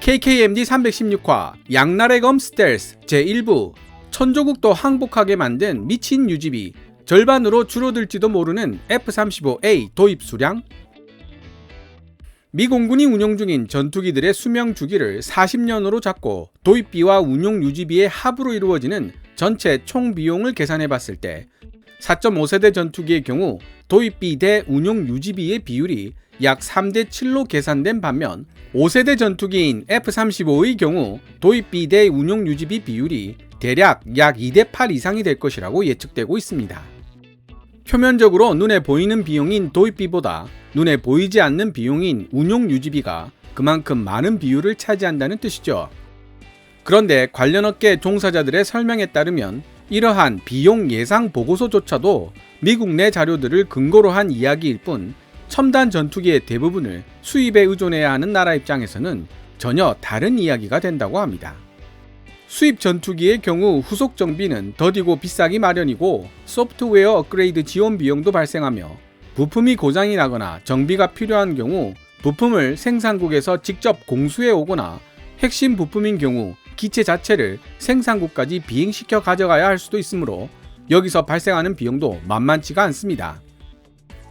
KKMD 316화 양날의 검 스텔스 제1부 천조국도 항복하게 만든 미친 유지비 절반으로 줄어들지도 모르는 F-35A 도입 수량. 미 공군이 운용 중인 전투기들의 수명 주기를 40년으로 잡고 도입비와 운용 유지비의 합으로 이루어지는 전체 총 비용을 계산해 봤을 때 4.5세대 전투기의 경우 도입비 대 운용 유지비의 비율이 약 3대7로 계산된 반면 5세대 전투기인 F-35의 경우 도입비 대 운용 유지비 비율이 대략 약 2대8 이상이 될 것이라고 예측되고 있습니다. 표면적으로 눈에 보이는 비용인 도입비보다 눈에 보이지 않는 비용인 운용 유지비가 그만큼 많은 비율을 차지한다는 뜻이죠. 그런데 관련 업계 종사자들의 설명에 따르면 이러한 비용 예상 보고서조차도 미국 내 자료들을 근거로 한 이야기일 뿐 첨단 전투기의 대부분을 수입에 의존해야 하는 나라 입장에서는 전혀 다른 이야기가 된다고 합니다. 수입 전투기의 경우 후속 정비는 더디고 비싸기 마련이고 소프트웨어 업그레이드 지원 비용도 발생하며 부품이 고장이 나거나 정비가 필요한 경우 부품을 생산국에서 직접 공수해 오거나 핵심 부품인 경우 기체 자체를 생산국까지 비행시켜 가져가야 할 수도 있으므로 여기서 발생하는 비용도 만만치가 않습니다.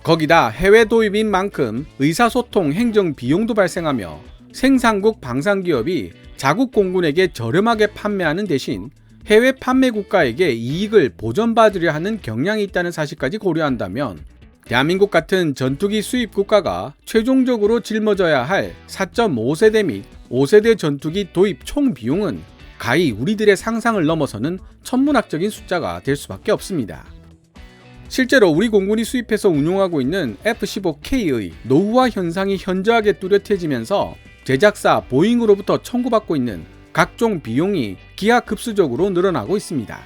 거기다 해외 도입인 만큼 의사소통 행정 비용도 발생하며 생산국 방산기업이 자국 공군에게 저렴하게 판매하는 대신 해외 판매 국가에게 이익을 보전받으려 하는 경향이 있다는 사실까지 고려한다면 대한민국 같은 전투기 수입 국가가 최종적으로 짊어져야 할 4.5세대 및 5세대 전투기 도입 총 비용은 가히 우리들의 상상을 넘어서는 천문학적인 숫자가 될 수밖에 없습니다. 실제로 우리 공군이 수입해서 운용하고 있는 F-15K의 노후화 현상이 현저하게 뚜렷해지면서 제작사 보잉으로부터 청구받고 있는 각종 비용이 기하급수적으로 늘어나고 있습니다.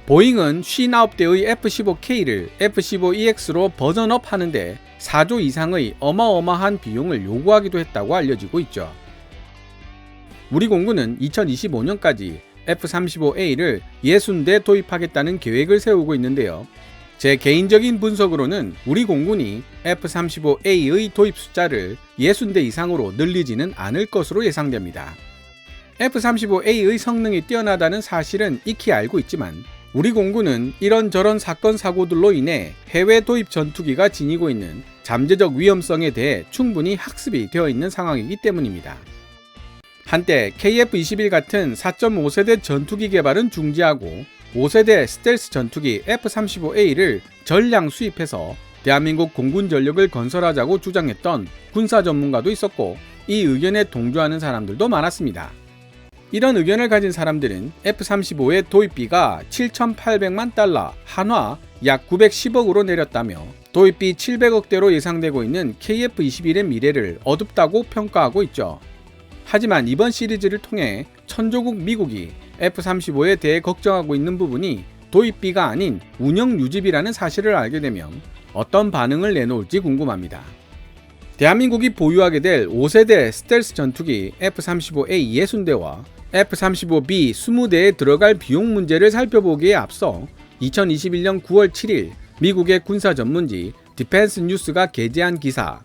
보잉은 59대의 F-15K를 F-15EX로 버전업 하는데 4조 이상의 어마어마한 비용을 요구하기도 했다고 알려지고 있죠. 우리 공군은 2025년까지 F-35A를 60대 도입하겠다는 계획을 세우고 있는데요. 제 개인적인 분석으로는 우리 공군이 F-35A의 도입 숫자를 60대 이상으로 늘리지는 않을 것으로 예상됩니다. F-35A의 성능이 뛰어나다는 사실은 익히 알고 있지만 우리 공군은 이런저런 사건 사고들로 인해 해외 도입 전투기가 지니고 있는 잠재적 위험성에 대해 충분히 학습이 되어 있는 상황이기 때문입니다. 한때 KF-21 같은 4.5세대 전투기 개발은 중지하고 5세대 스텔스 전투기 F-35A를 전량 수입해서 대한민국 공군 전력을 건설하자고 주장했던 군사 전문가도 있었고 이 의견에 동조하는 사람들도 많았습니다. 이런 의견을 가진 사람들은 F-35의 도입비가 7,800만 달러, 한화 약 910억으로 내렸다며 도입비 700억대로 예상되고 있는 KF-21의 미래를 어둡다고 평가하고 있죠. 하지만 이번 시리즈를 통해 천조국 미국이 F-35에 대해 걱정하고 있는 부분이 도입비가 아닌 운영 유지비라는 사실을 알게 되면 어떤 반응을 내놓을지 궁금합니다. 대한민국이 보유하게 될 5세대 스텔스 전투기 F-35A 60대와 F-35B 20대에 들어갈 비용 문제를 살펴보기에 앞서 2021년 9월 7일 미국의 군사 전문지 디펜스 뉴스가 게재한 기사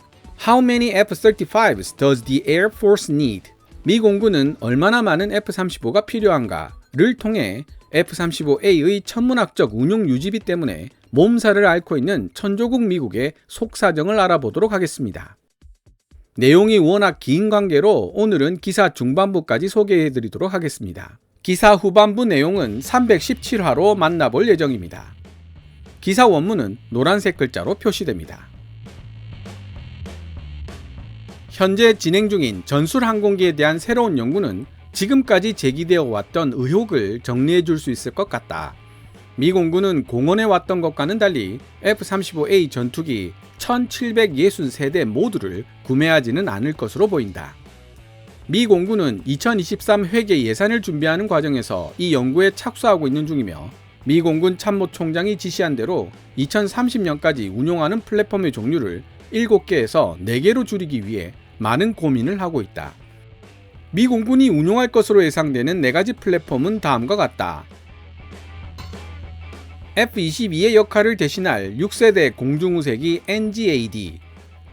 How many F-35s does the Air Force need? 미 공군은 얼마나 많은 F-35가 필요한가를 통해 F-35A의 천문학적 운용 유지비 때문에 몸살을 앓고 있는 천조국 미국의 속사정을 알아보도록 하겠습니다. 내용이 워낙 긴 관계로 오늘은 기사 중반부까지 소개해드리도록 하겠습니다. 기사 후반부 내용은 317화로 만나볼 예정입니다. 기사 원문은 노란색 글자로 표시됩니다. 현재 진행 중인 전술항공기에 대한 새로운 연구는 지금까지 제기되어 왔던 의혹을 정리해 줄 수 있을 것 같다. 미 공군은 공언해 왔던 것과는 달리 F-35A 전투기 1763대 모두를 구매하지는 않을 것으로 보인다. 미 공군은 2023 회계 예산을 준비하는 과정에서 이 연구에 착수하고 있는 중이며 미 공군 참모총장이 지시한 대로 2030년까지 운용하는 플랫폼의 종류를 7개에서 4개로 줄이기 위해 많은 고민을 하고 있다. 미 공군이 운용할 것으로 예상되는 4가지 플랫폼은 다음과 같다. F-22의 역할을 대신할 6세대 공중우세기 NGAD,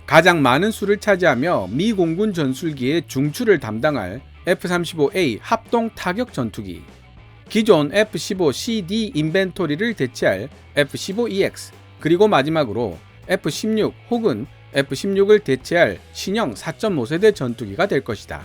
가장 많은 수를 차지하며 미 공군 전술기의 중추를 담당할 F-35A 합동 타격 전투기, 기존 F-15CD 인벤토리를 대체할 F-15EX, 그리고 마지막으로 F-16 혹은 F-16을 대체할 신형 4.5세대 전투기가 될 것이다.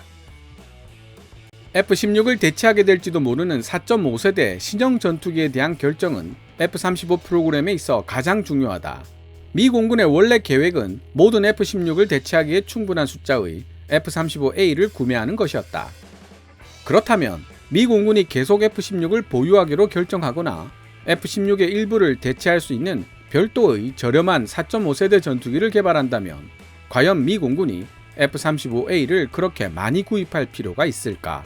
F-16을 대체하게 될지도 모르는 4.5세대 신형 전투기에 대한 결정은 F-35 프로그램에 있어 가장 중요하다. 미 공군의 원래 계획은 모든 F-16을 대체하기에 충분한 숫자의 F-35A를 구매하는 것이었다. 그렇다면 미 공군이 계속 F-16을 보유하기로 결정하거나 F-16의 일부를 대체할 수 있는 별도의 저렴한 4.5세대 전투기를 개발한다면 과연 미 공군이 F-35A를 그렇게 많이 구입할 필요가 있을까?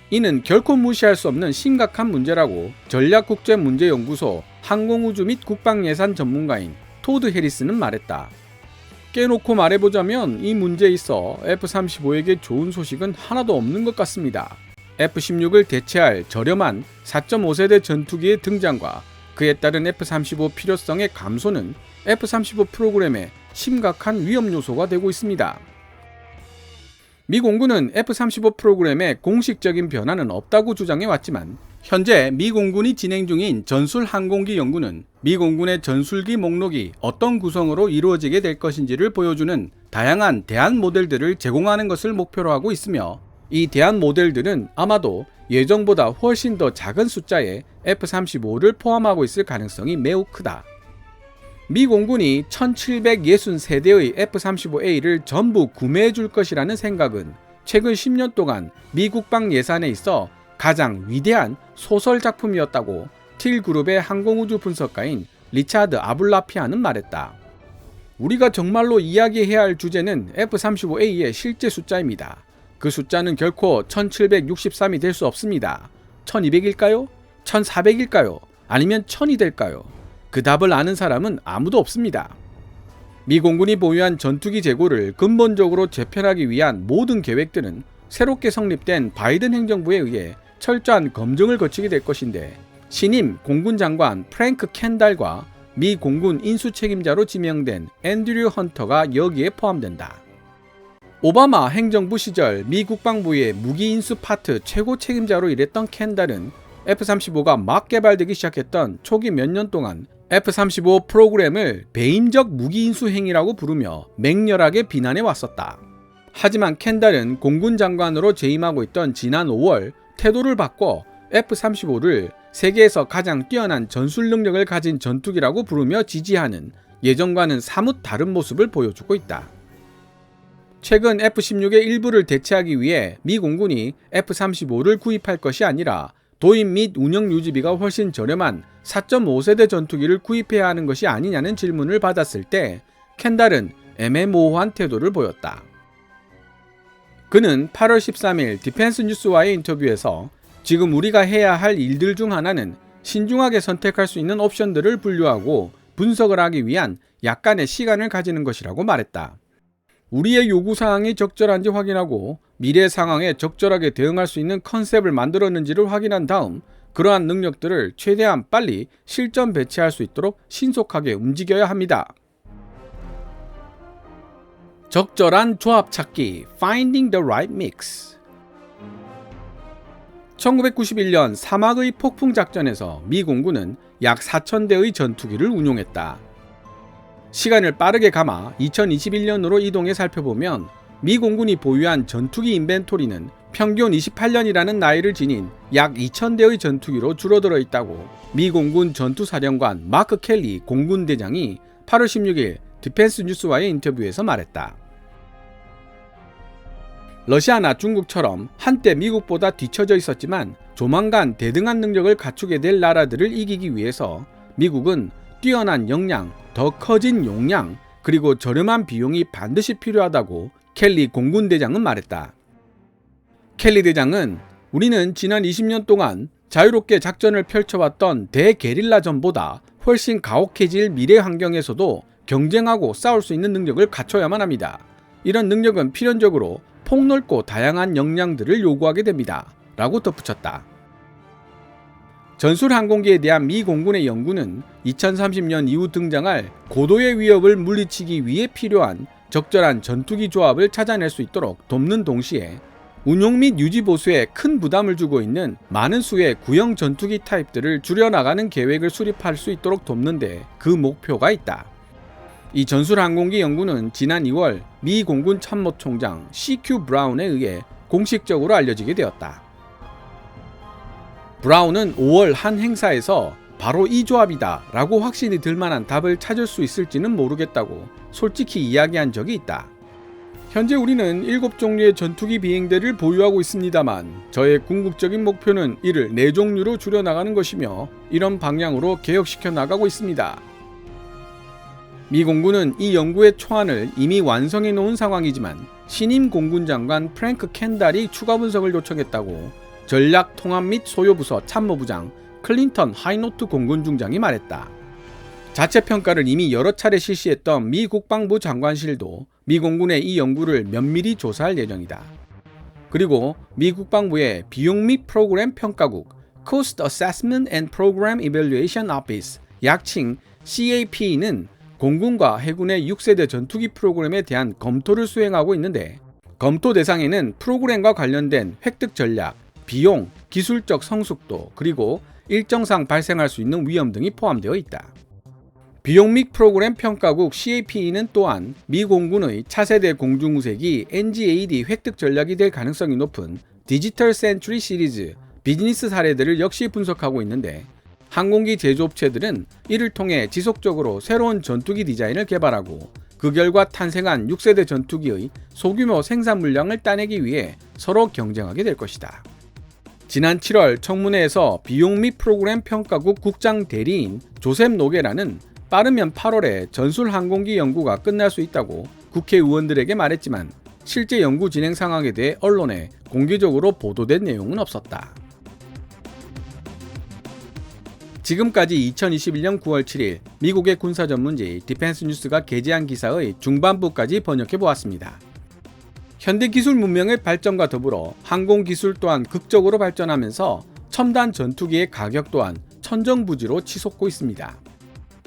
이는 결코 무시할 수 없는 심각한 문제라고 전략국제문제연구소 항공우주 및 국방예산 전문가인 토드 해리스는 말했다. 깨놓고 말해보자면 이 문제에 있어 F-35에게 좋은 소식은 하나도 없는 것 같습니다. F-16을 대체할 저렴한 4.5세대 전투기의 등장과 그에 따른 F-35 필요성의 감소는 F-35 프로그램의 심각한 위험 요소가 되고 있습니다. 미 공군은 F-35 프로그램에 공식적인 변화는 없다고 주장해왔지만 현재 미 공군이 진행 중인 전술 항공기 연구는 미 공군의 전술기 목록이 어떤 구성으로 이루어지게 될 것인지를 보여주는 다양한 대안 모델들을 제공하는 것을 목표로 하고 있으며 이 대안 모델들은 아마도 예정보다 훨씬 더 작은 숫자의 F-35를 포함하고 있을 가능성이 매우 크다. 미 공군이 1763대의 F-35A를 전부 구매해 줄 것이라는 생각은 최근 10년 동안 미 국방 예산에 있어 가장 위대한 소설 작품이었다고 틸그룹의 항공우주 분석가인 리차드 아블라피아는 말했다. 우리가 정말로 이야기해야 할 주제는 F-35A의 실제 숫자입니다. 그 숫자는 결코 1763이 될 수 없습니다. 1200일까요? 1400일까요? 아니면 1000이 될까요? 그 답을 아는 사람은 아무도 없습니다. 미 공군이 보유한 전투기 재고를 근본적으로 재편하기 위한 모든 계획들은 새롭게 성립된 바이든 행정부에 의해 철저한 검증을 거치게 될 것인데 신임 공군 장관 프랭크 켄달과 미 공군 인수 책임자로 지명된 앤드류 헌터가 여기에 포함된다. 오바마 행정부 시절 미 국방부의 무기 인수 파트 최고 책임자로 일했던 켄달은 F-35가 막 개발되기 시작했던 초기 몇 년 동안 F-35 프로그램을 배임적 무기 인수 행위라고 부르며 맹렬하게 비난해 왔었다. 하지만 켄달은 공군 장관으로 재임하고 있던 지난 5월 태도를 바꿔 F-35를 세계에서 가장 뛰어난 전술 능력을 가진 전투기라고 부르며 지지하는 예전과는 사뭇 다른 모습을 보여주고 있다. 최근 F-16의 일부를 대체하기 위해 미 공군이 F-35를 구입할 것이 아니라 도입 및 운영 유지비가 훨씬 저렴한 4.5세대 전투기를 구입해야 하는 것이 아니냐는 질문을 받았을 때 켄달은 애매모호한 태도를 보였다. 그는 8월 13일 디펜스 뉴스와의 인터뷰에서 지금 우리가 해야 할 일들 중 하나는 신중하게 선택할 수 있는 옵션들을 분류하고 분석을 하기 위한 약간의 시간을 가지는 것이라고 말했다. 우리의 요구사항이 적절한지 확인하고 미래 상황에 적절하게 대응할 수 있는 컨셉을 만들었는지를 확인한 다음 그러한 능력들을 최대한 빨리 실전 배치할 수 있도록 신속하게 움직여야 합니다. 적절한 조합 찾기 Finding the right mix. 1991년 사막의 폭풍 작전에서 미 공군은 약 4,000대의 전투기를 운용했다. 시간을 빠르게 감아 2021년으로 이동해 살펴보면 미 공군이 보유한 전투기 인벤토리는 평균 28년이라는 나이를 지닌 약 2,000대의 전투기로 줄어들어 있다고 미 공군 전투사령관 마크 켈리 공군대장이 8월 16일 디펜스 뉴스와의 인터뷰에서 말했다. 러시아나 중국처럼 한때 미국보다 뒤처져 있었지만 조만간 대등한 능력을 갖추게 될 나라들을 이기기 위해서 미국은 뛰어난 역량, 더 커진 용량, 그리고 저렴한 비용이 반드시 필요하다고 켈리 공군대장은 말했다. 켈리 대장은 우리는 지난 20년 동안 자유롭게 작전을 펼쳐왔던 대게릴라전보다 훨씬 가혹해질 미래 환경에서도 경쟁하고 싸울 수 있는 능력을 갖춰야만 합니다. 이런 능력은 필연적으로 폭넓고 다양한 역량들을 요구하게 됩니다. 라고 덧붙였다. 전술 항공기에 대한 미 공군의 연구는 2030년 이후 등장할 고도의 위협을 물리치기 위해 필요한 적절한 전투기 조합을 찾아낼 수 있도록 돕는 동시에 운용 및 유지 보수에 큰 부담을 주고 있는 많은 수의 구형 전투기 타입들을 줄여나가는 계획을 수립할 수 있도록 돕는 데 그 목표가 있다. 이 전술항공기 연구는 지난 2월 미 공군 참모총장 CQ 브라운에 의해 공식적으로 알려지게 되었다. 브라운은 5월 한 행사에서 바로 이 조합이다 라고 확신이 들 만한 답을 찾을 수 있을지는 모르겠다고 솔직히 이야기한 적이 있다. 현재 우리는 7종류의 전투기 비행대를 보유하고 있습니다만 저의 궁극적인 목표는 이를 4종류로 줄여나가는 것이며 이런 방향으로 개혁시켜 나가고 있습니다. 미 공군은 이 연구의 초안을 이미 완성해 놓은 상황이지만 신임 공군 장관 프랭크 켄달이 추가 분석을 요청했다고 전략 통합 및 소요부서 참모부장 클린턴 하이노트 공군 중장이 말했다. 자체 평가를 이미 여러 차례 실시했던 미 국방부 장관실도 미 공군의 이 연구를 면밀히 조사할 예정이다. 그리고 미 국방부의 비용 및 프로그램 평가국 Cost Assessment and Program Evaluation Office, 약칭 CAP는 공군과 해군의 6세대 전투기 프로그램에 대한 검토를 수행하고 있는데 검토 대상에는 프로그램과 관련된 획득 전략, 비용, 기술적 성숙도, 그리고 일정상 발생할 수 있는 위험 등이 포함되어 있다. 비용 및 프로그램 평가국 CAP는 또한 미 공군의 차세대 공중무색이 NGAD 획득 전략이 될 가능성이 높은 디지털 센츄리 시리즈 비즈니스 사례들을 역시 분석하고 있는데 항공기 제조업체들은 이를 통해 지속적으로 새로운 전투기 디자인을 개발하고 그 결과 탄생한 6세대 전투기의 소규모 생산 물량을 따내기 위해 서로 경쟁하게 될 것이다. 지난 7월 청문회에서 비용 및 프로그램 평가국 국장 대리인 조셉 노게라는 빠르면 8월에 전술 항공기 연구가 끝날 수 있다고 국회의원들에게 말했지만 실제 연구 진행 상황에 대해 언론에 공개적으로 보도된 내용은 없었다. 지금까지 2021년 9월 7일 미국의 군사 전문지 디펜스 뉴스가 게재한 기사의 중반부까지 번역해 보았습니다. 현대 기술 문명의 발전과 더불어 항공 기술 또한 극적으로 발전하면서 첨단 전투기의 가격 또한 천정부지로 치솟고 있습니다.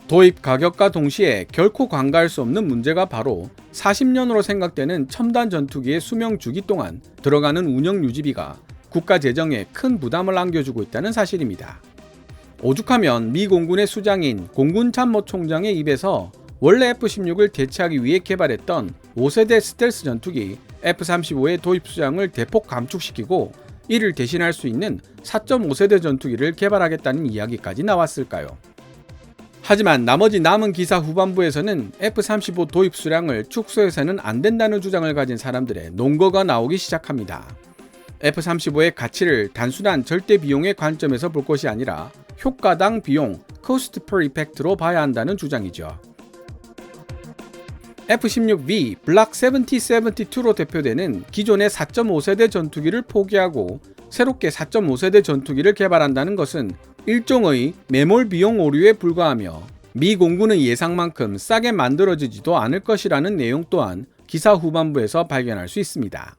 도입 가격과 동시에 결코 간과할 수 없는 문제가 바로 40년으로 생각되는 첨단 전투기의 수명 주기 동안 들어가는 운영 유지비가 국가 재정에 큰 부담을 안겨주고 있다는 사실입니다. 오죽하면 미 공군의 수장인 공군 참모총장의 입에서 원래 F-16을 대체하기 위해 개발했던 5세대 스텔스 전투기 F-35의 도입 수량을 대폭 감축시키고 이를 대신할 수 있는 4.5세대 전투기를 개발하겠다는 이야기까지 나왔을까요? 하지만 나머지 남은 기사 후반부에서는 F-35 도입 수량을 축소해서는 안 된다는 주장을 가진 사람들의 논거가 나오기 시작합니다. F-35의 가치를 단순한 절대 비용의 관점에서 볼 것이 아니라 효과당 비용, cost per effect로 봐야 한다는 주장이죠. F-16V 블락 7072로 대표되는 기존의 4.5세대 전투기를 포기하고 새롭게 4.5세대 전투기를 개발한다는 것은 일종의 매몰 비용 오류에 불과하며 미 공군의 예상만큼 싸게 만들어지지도 않을 것이라는 내용 또한 기사 후반부에서 발견할 수 있습니다.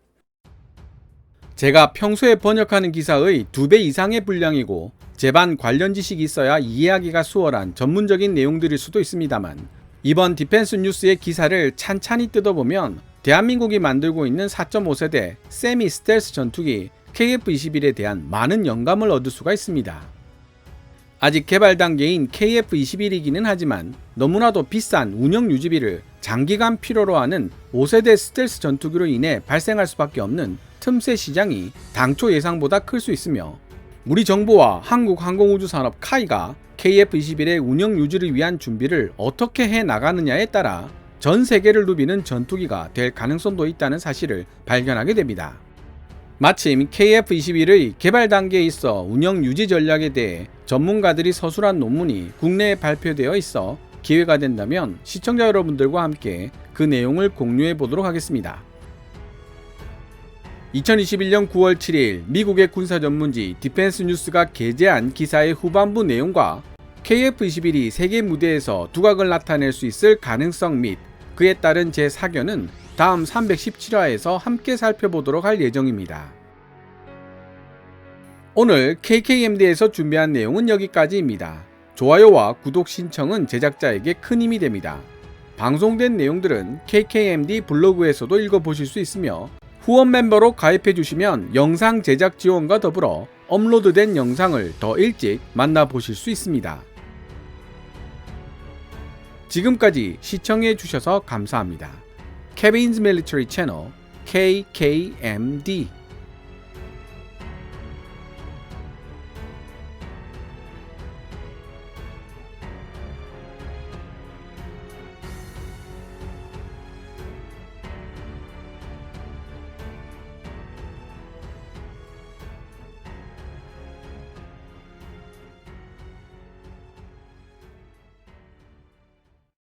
제가 평소에 번역하는 기사의 2배 이상의 분량이고 제반 관련 지식이 있어야 이해하기가 수월한 전문적인 내용들일 수도 있습니다만 이번 디펜스 뉴스의 기사를 찬찬히 뜯어보면 대한민국이 만들고 있는 4.5세대 세미 스텔스 전투기 KF-21에 대한 많은 영감을 얻을 수가 있습니다. 아직 개발 단계인 KF-21이기는 하지만 너무나도 비싼 운영 유지비를 장기간 필요로 하는 5세대 스텔스 전투기로 인해 발생할 수밖에 없는 틈새 시장이 당초 예상보다 클 수 있으며 우리 정부와 한국항공우주산업 카이가 KF-21의 운영 유지를 위한 준비를 어떻게 해 나가느냐에 따라 전 세계를 누비는 전투기가 될 가능성도 있다는 사실을 발견하게 됩니다. 마침 KF-21의 개발 단계에 있어 운영 유지 전략에 대해 전문가들이 서술한 논문이 국내에 발표되어 있어 기회가 된다면 시청자 여러분들과 함께 그 내용을 공유해 보도록 하겠습니다. 2021년 9월 7일 미국의 군사 전문지 디펜스 뉴스가 게재한 기사의 후반부 내용과 KF-21이 세계 무대에서 두각을 나타낼 수 있을 가능성 및 그에 따른 제 사견은 다음 317화에서 함께 살펴보도록 할 예정입니다. 오늘 KKMD에서 준비한 내용은 여기까지입니다. 좋아요와 구독 신청은 제작자에게 큰 힘이 됩니다. 방송된 내용들은 KKMD 블로그에서도 읽어보실 수 있으며 후원 멤버로 가입해 주시면 영상 제작 지원과 더불어 업로드된 영상을 더 일찍 만나보실 수 있습니다. 지금까지 시청해 주셔서 감사합니다. Kevin's Military Channel KKMD